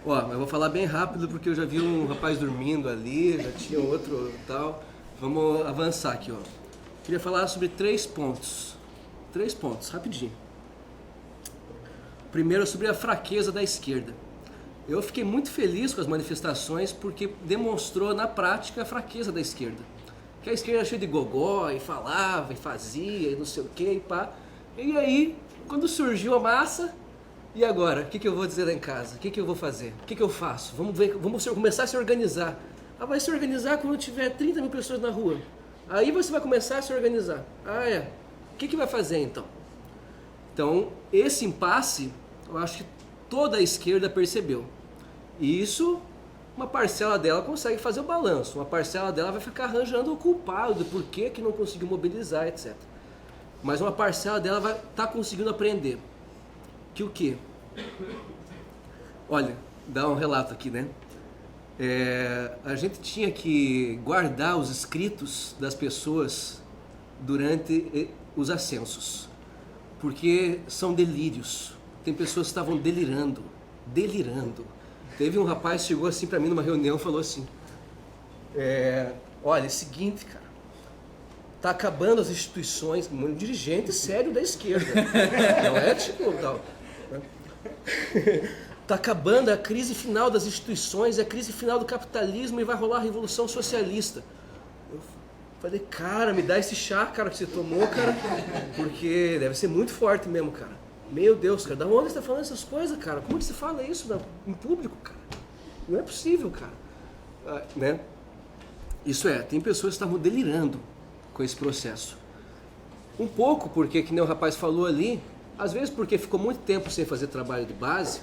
Ó, eu vou falar bem rápido porque eu já vi um rapaz dormindo ali, já tinha outro tal. Vamos avançar aqui, ó. Queria falar sobre 3 pontos. 3 pontos, rapidinho. Primeiro, sobre a fraqueza da esquerda. Eu fiquei muito feliz com as manifestações porque demonstrou na prática a fraqueza da esquerda. Que a esquerda era cheia de gogó, e falava, e fazia, e não sei o que, e pá. E aí, quando surgiu a massa, e agora? O que eu vou dizer lá em casa? O que eu vou fazer? O que eu faço? Vamos ver, vamos começar a se organizar. Ah, vai se organizar quando tiver 30 mil pessoas na rua. Aí você vai começar a se organizar. Ah, é. O que vai fazer então? Então, esse impasse, eu acho que toda a esquerda percebeu. E isso, uma parcela dela consegue fazer o balanço. Uma parcela dela vai ficar arranjando o culpado do porquê que não conseguiu mobilizar, etc. Mas uma parcela dela vai estar conseguindo aprender. Que o quê? Olha, dá um relato aqui, né? A gente tinha que guardar os escritos das pessoas durante os ascensos, porque são delírios. Tem pessoas que estavam delirando. Teve um rapaz que chegou assim para mim numa reunião e falou assim: olha, é o seguinte, cara, tá acabando as instituições, um dirigente sério da esquerda, não é tipo tal. Tá acabando a crise final das instituições, a crise final do capitalismo e vai rolar a revolução socialista. Eu falei, cara, me dá esse chá, cara, que você tomou, cara, porque deve ser muito forte mesmo, cara. Meu Deus, cara, da onde você tá falando essas coisas, cara? Como que você fala isso em público, cara? Não é possível, cara. Né? Isso tem pessoas que estavam delirando com esse processo. Um pouco porque, que nem o rapaz falou ali, às vezes porque ficou muito tempo sem fazer trabalho de base,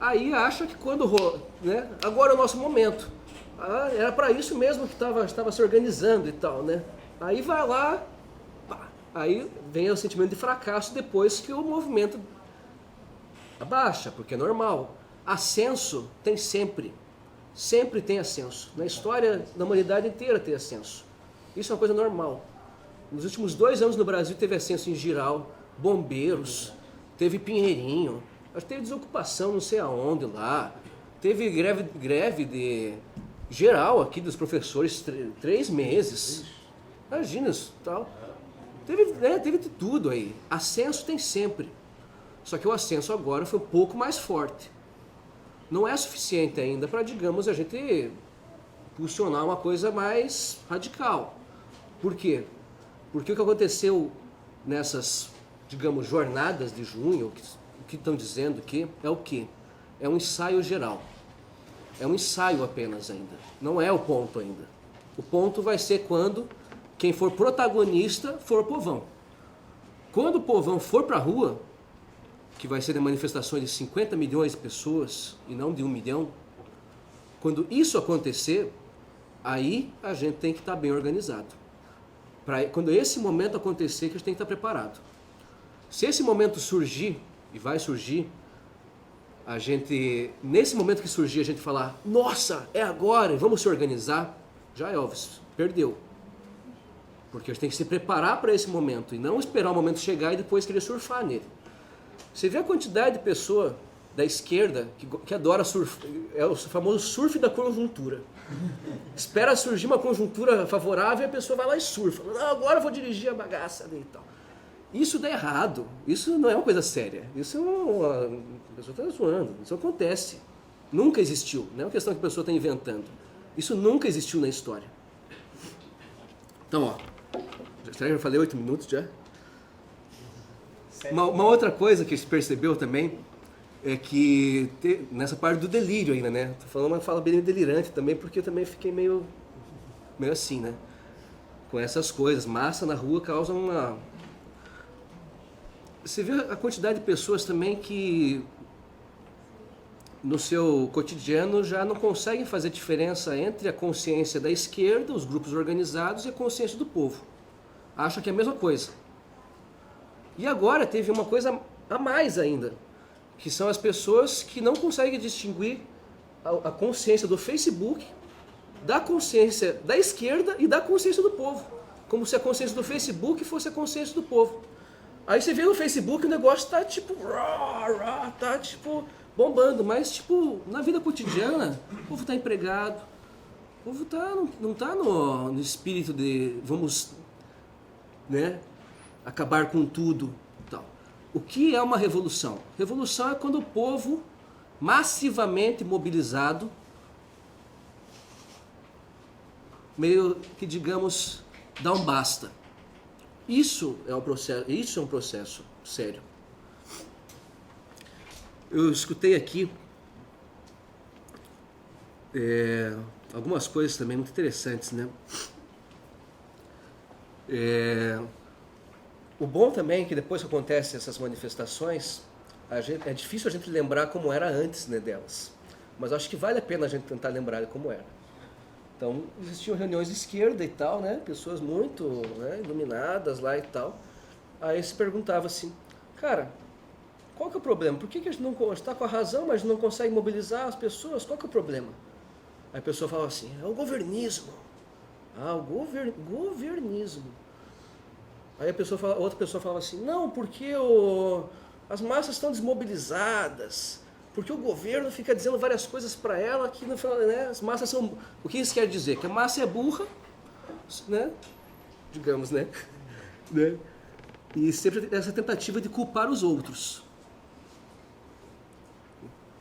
aí acha que quando, né, agora é o nosso momento. Era para isso mesmo que estava se organizando e tal, né? Aí vai lá, pá, aí vem o sentimento de fracasso depois que o movimento abaixa, porque é normal. Ascenso tem sempre tem ascenso. Na história da humanidade inteira tem ascenso. Isso é uma coisa normal. Nos últimos 2 anos no Brasil teve ascenso em geral, bombeiros, teve Pinheirinho, teve desocupação não sei aonde lá, teve greve de geral aqui dos professores 3 meses. Imagina isso, tal. Teve de tudo aí. Ascenso tem sempre. Só que o ascenso agora foi um pouco mais forte. Não é suficiente ainda para, digamos, a gente impulsionar uma coisa mais radical. Por quê? Porque o que aconteceu nessas, digamos, jornadas de junho, o que estão dizendo aqui, é o quê? É um ensaio geral. É um ensaio apenas ainda. Não é o ponto ainda. O ponto vai ser quando quem for protagonista for o povão. Quando o povão for para a rua, que vai ser de manifestações de 50 milhões de pessoas e não de 1 milhão, quando isso acontecer, aí a gente tem que estar bem organizado. Quando esse momento acontecer, que a gente tem que estar preparado. Se esse momento surgir, e vai surgir, nesse momento que surgir, a gente falar, nossa, é agora, vamos se organizar, já Elvis, perdeu. Porque a gente tem que se preparar para esse momento e não esperar o momento chegar e depois querer surfar nele. Você vê a quantidade de pessoa da esquerda que adora surf, é o famoso surf da conjuntura. Espera surgir uma conjuntura favorável e a pessoa vai lá e surfa. Não, agora eu vou dirigir a bagaça ali e tal. Isso dá errado. Isso não é uma coisa séria. Isso a pessoa está zoando. Isso acontece. Nunca existiu. Não é uma questão que a pessoa está inventando. Isso nunca existiu na história. Então, ó. Será que eu falei 8 minutos já? Uma outra coisa que se percebeu também é que nessa parte do delírio ainda, né? Tô falando uma fala bem delirante também, porque eu também fiquei meio assim, né? Com essas coisas. Massa na rua causa uma... Você vê a quantidade de pessoas também que no seu cotidiano já não conseguem fazer diferença entre a consciência da esquerda, os grupos organizados, e a consciência do povo. Acha que é a mesma coisa. E agora teve uma coisa a mais ainda, que são as pessoas que não conseguem distinguir a consciência do Facebook da consciência da esquerda e da consciência do povo. Como se a consciência do Facebook fosse a consciência do povo. Aí você vê no Facebook o negócio tá tipo bombando, mas tipo, na vida cotidiana, o povo está empregado, o povo não está no espírito de vamos, né, acabar com tudo. Tal. O que é uma revolução? Revolução é quando o povo, massivamente mobilizado, meio que, digamos, dá um basta. Isso é um processo sério. Eu escutei aqui algumas coisas também muito interessantes, né? O bom também é que depois que acontecem essas manifestações, é difícil a gente lembrar como era antes, né, delas. Mas acho que vale a pena a gente tentar lembrar como era. Então, existiam reuniões de esquerda e tal, né? Pessoas muito, né, iluminadas lá e tal. Aí se perguntava assim, cara, qual que é o problema? Por que a gente não está com a razão, mas não consegue mobilizar as pessoas? Qual que é o problema? Aí a pessoa falava assim, é o governismo. Ah, o governismo. Aí outra pessoa falava assim, não, porque as massas estão desmobilizadas, porque o governo fica dizendo várias coisas para ela que no final, né, as massas são... O que isso quer dizer? Que a massa é burra, né? Digamos, né? E sempre essa tentativa de culpar os outros.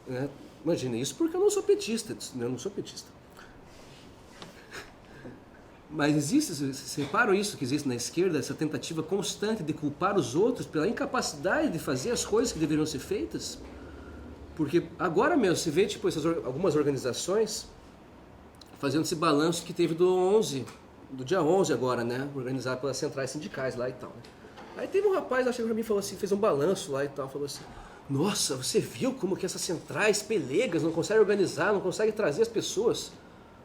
Né? Imagina, isso porque eu não sou petista, né? Eu não sou petista. Mas existe, vocês reparam isso que existe na esquerda, essa tentativa constante de culpar os outros pela incapacidade de fazer as coisas que deveriam ser feitas? Porque agora mesmo, você vê tipo, algumas organizações fazendo esse balanço que teve do dia 11 agora, né? Organizado pelas centrais sindicais lá e tal. Né? Aí teve um rapaz lá, chegou pra mim e falou assim, fez um balanço lá e tal, falou assim, nossa, você viu como que essas centrais pelegas não conseguem organizar, não conseguem trazer as pessoas?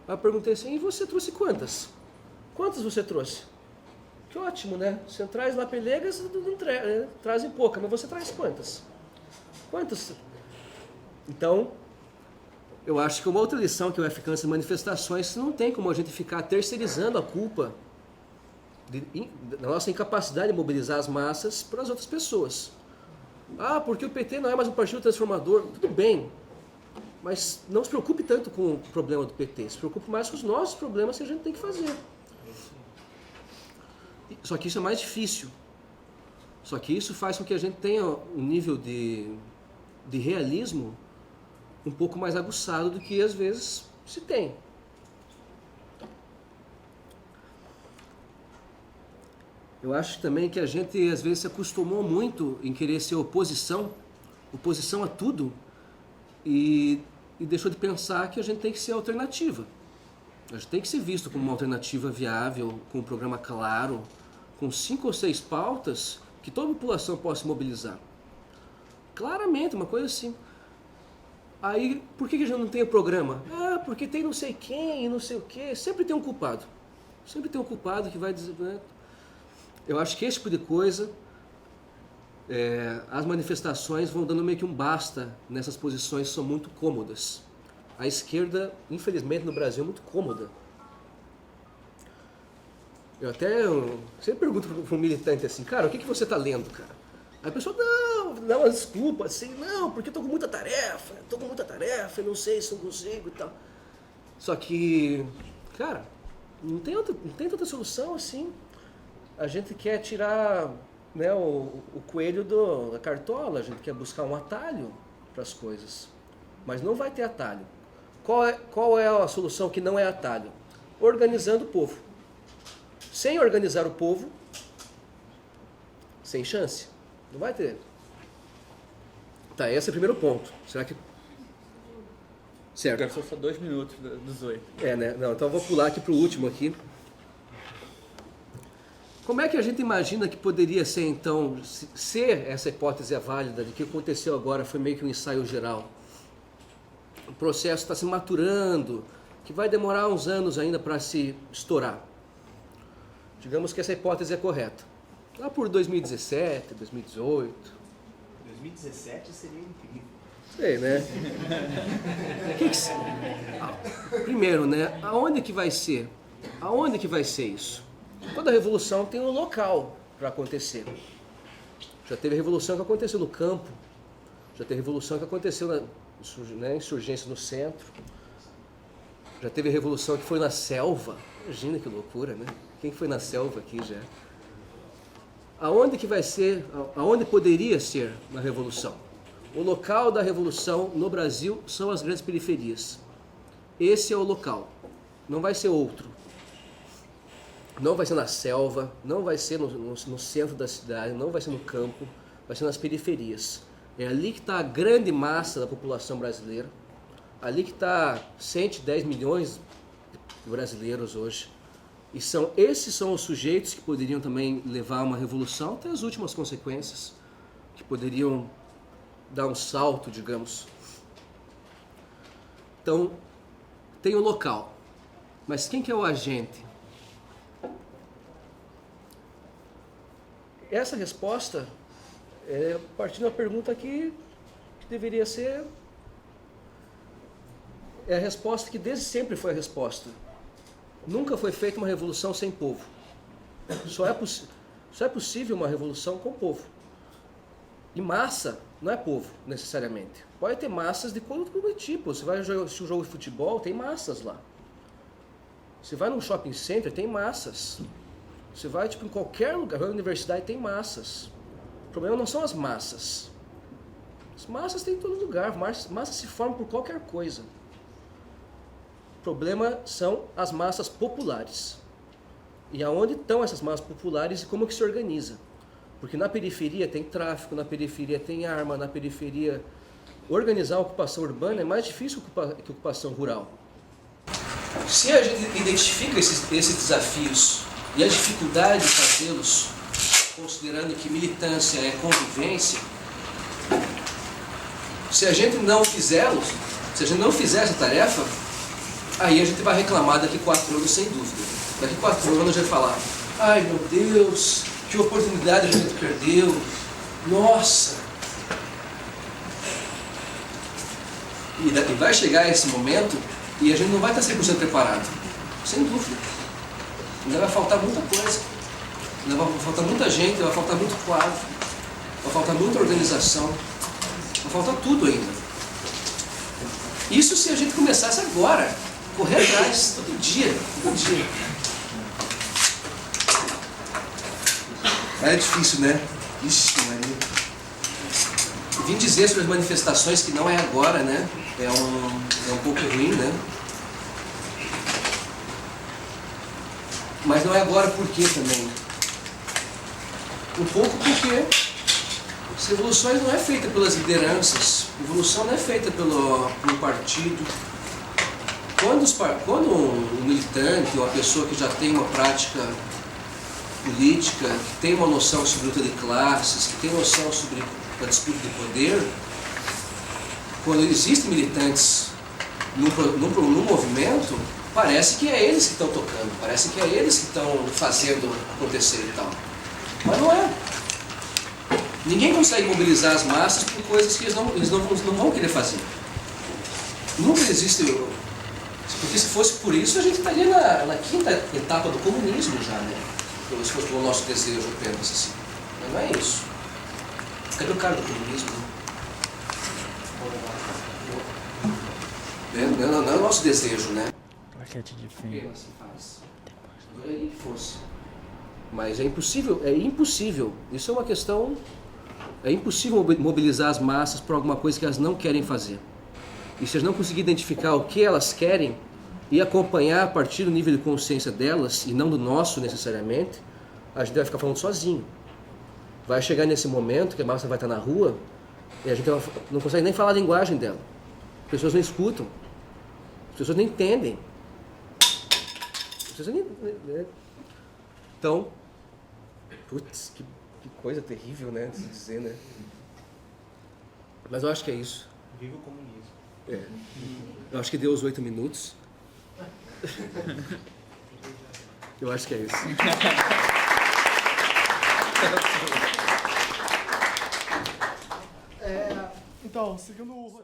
Aí eu perguntei assim, e você trouxe quantas? Quantas você trouxe? Que ótimo, né? Centrais lá pelegas trazem pouca, mas você traz quantas? Quantas? Então, eu acho que uma outra lição que vai ficando nessas manifestações, não tem como a gente ficar terceirizando a culpa da nossa incapacidade de mobilizar as massas para as outras pessoas. Ah, porque o PT não é mais um partido transformador. Tudo bem, mas não se preocupe tanto com o problema do PT, se preocupe mais com os nossos problemas que a gente tem que fazer. Só que isso é mais difícil. Só que isso faz com que a gente tenha um nível de realismo um pouco mais aguçado do que às vezes se tem. Eu acho também que a gente às vezes se acostumou muito em querer ser oposição a tudo, e deixou de pensar que a gente tem que ser alternativa. A gente tem que ser visto como uma alternativa viável, com um programa claro, com 5 ou 6 pautas que toda a população possa se mobilizar. Claramente, uma coisa assim. Aí, por que a gente não tem o programa? Ah, porque tem não sei quem e não sei o quê. Sempre tem um culpado. Sempre tem um culpado que vai dizer... Né? Eu acho que esse tipo de coisa, as manifestações vão dando meio que um basta nessas posições que são muito cômodas. A esquerda, infelizmente, no Brasil é muito cômoda. Eu sempre pergunto para um militante assim, cara, o que você está lendo, cara? Aí a pessoa, não, dá uma desculpa, assim, não, porque eu estou com muita tarefa, não sei se eu consigo e tal. Só que, cara, não tem tanta solução assim. A gente quer tirar, né, o coelho da cartola, a gente quer buscar um atalho para as coisas. Mas não vai ter atalho. Qual é a solução que não é atalho? Organizando o povo. Sem organizar o povo, sem chance. Não vai ter. Tá, esse é o primeiro ponto. Será que... Certo. Gastou só 2 minutos dos 8. Né? Não, então eu vou pular aqui para o último aqui. Como é que a gente imagina que poderia ser, então, ser essa hipótese válida de que aconteceu agora foi meio que um ensaio geral? O processo está se maturando, que vai demorar uns anos ainda para se estourar. Digamos que essa hipótese é correta. Lá por 2017, 2018... 2017 seria incrível. Sei, né? Primeiro, né? Aonde que vai ser? Aonde que vai ser isso? Toda revolução tem um local para acontecer. Já teve revolução que aconteceu no campo, já teve revolução que aconteceu insurgência no centro. Já teve a revolução que foi na selva. Imagina que loucura, né? Quem foi na selva aqui já? Aonde que vai ser, aonde poderia ser uma revolução? O local da revolução no Brasil são as grandes periferias. Esse é o local, não vai ser outro. Não vai ser na selva, não vai ser no centro da cidade, não vai ser no campo, vai ser nas periferias. É ali que está a grande massa da população brasileira, ali que está 110 milhões de brasileiros hoje. E esses são os sujeitos que poderiam também levar a uma revolução até as últimas consequências, que poderiam dar um salto, digamos. Então, tem o local. Mas quem que é o agente? Essa resposta é partindo da pergunta que deveria ser... É a resposta que desde sempre foi a resposta. Nunca foi feita uma revolução sem povo. Só é possível uma revolução com povo. E massa não é povo, necessariamente. Pode ter massas de todo tipo. Você vai assistir um jogo de futebol, tem massas lá. Você vai num shopping center, tem massas. Você vai em qualquer lugar, vai na universidade, tem massas. O problema não são as massas. As massas tem em todo lugar. Massas se formam por qualquer coisa. O problema são as massas populares. E aonde estão essas massas populares e como que se organiza? Porque na periferia tem tráfico, na periferia tem arma, na periferia organizar a ocupação urbana é mais difícil que a ocupação rural. Se a gente identifica esses desafios e a dificuldade de fazê-los, considerando que militância é convivência, se a gente não fizê-los, se a gente não fizer essa tarefa, aí a gente vai reclamar daqui 4 anos sem dúvida. Daqui 4 anos a gente vai falar, ai meu Deus, que oportunidade a gente perdeu, nossa. E vai chegar esse momento e a gente não vai estar 100% preparado, sem dúvida. Ainda vai faltar muita coisa, ainda vai faltar muita gente, vai faltar muito quadro, vai faltar muita organização, vai faltar tudo ainda. Isso se a gente começasse agora, correr atrás, todo dia, todo dia. É difícil, né? Ixi, Maria. Vim dizer sobre as manifestações que não é agora, né? É um pouco ruim, né? Mas não é agora por quê também? Um pouco porque as revoluções não é feita pelas lideranças, a revolução não é feita pelo partido. Quando um militante, uma pessoa que já tem uma prática política, que tem uma noção sobre luta de classes, que tem noção sobre a disputa de poder, quando existem militantes num movimento, parece que é eles que estão tocando, parece que é eles que estão fazendo acontecer e tal. Mas não é. Ninguém consegue mobilizar as massas por coisas que eles não vão querer fazer. Nunca existe... Porque se fosse por isso, a gente estaria na 5ª etapa do comunismo já, né? Se fosse o nosso desejo apenas assim. Mas não é isso. Cadê o cara do comunismo? Não é o nosso desejo, né? Plaquete de Por que fim. assim faz? Adoraria que fosse. Mas é impossível. Isso é uma questão... É impossível mobilizar as massas por alguma coisa que elas não querem fazer. E se elas não conseguirem identificar o que elas querem e acompanhar a partir do nível de consciência delas, e não do nosso necessariamente, a gente vai ficar falando sozinho. Vai chegar nesse momento que a massa vai estar na rua e a gente não consegue nem falar a linguagem dela. As pessoas não escutam. As pessoas não entendem. As pessoas nem... Então, putz, que coisa terrível, né, de se dizer, né? Mas eu acho que é isso. Viva o comunismo. É. Eu acho que deu os 8 minutos. Eu acho que é isso. Então, seguindo o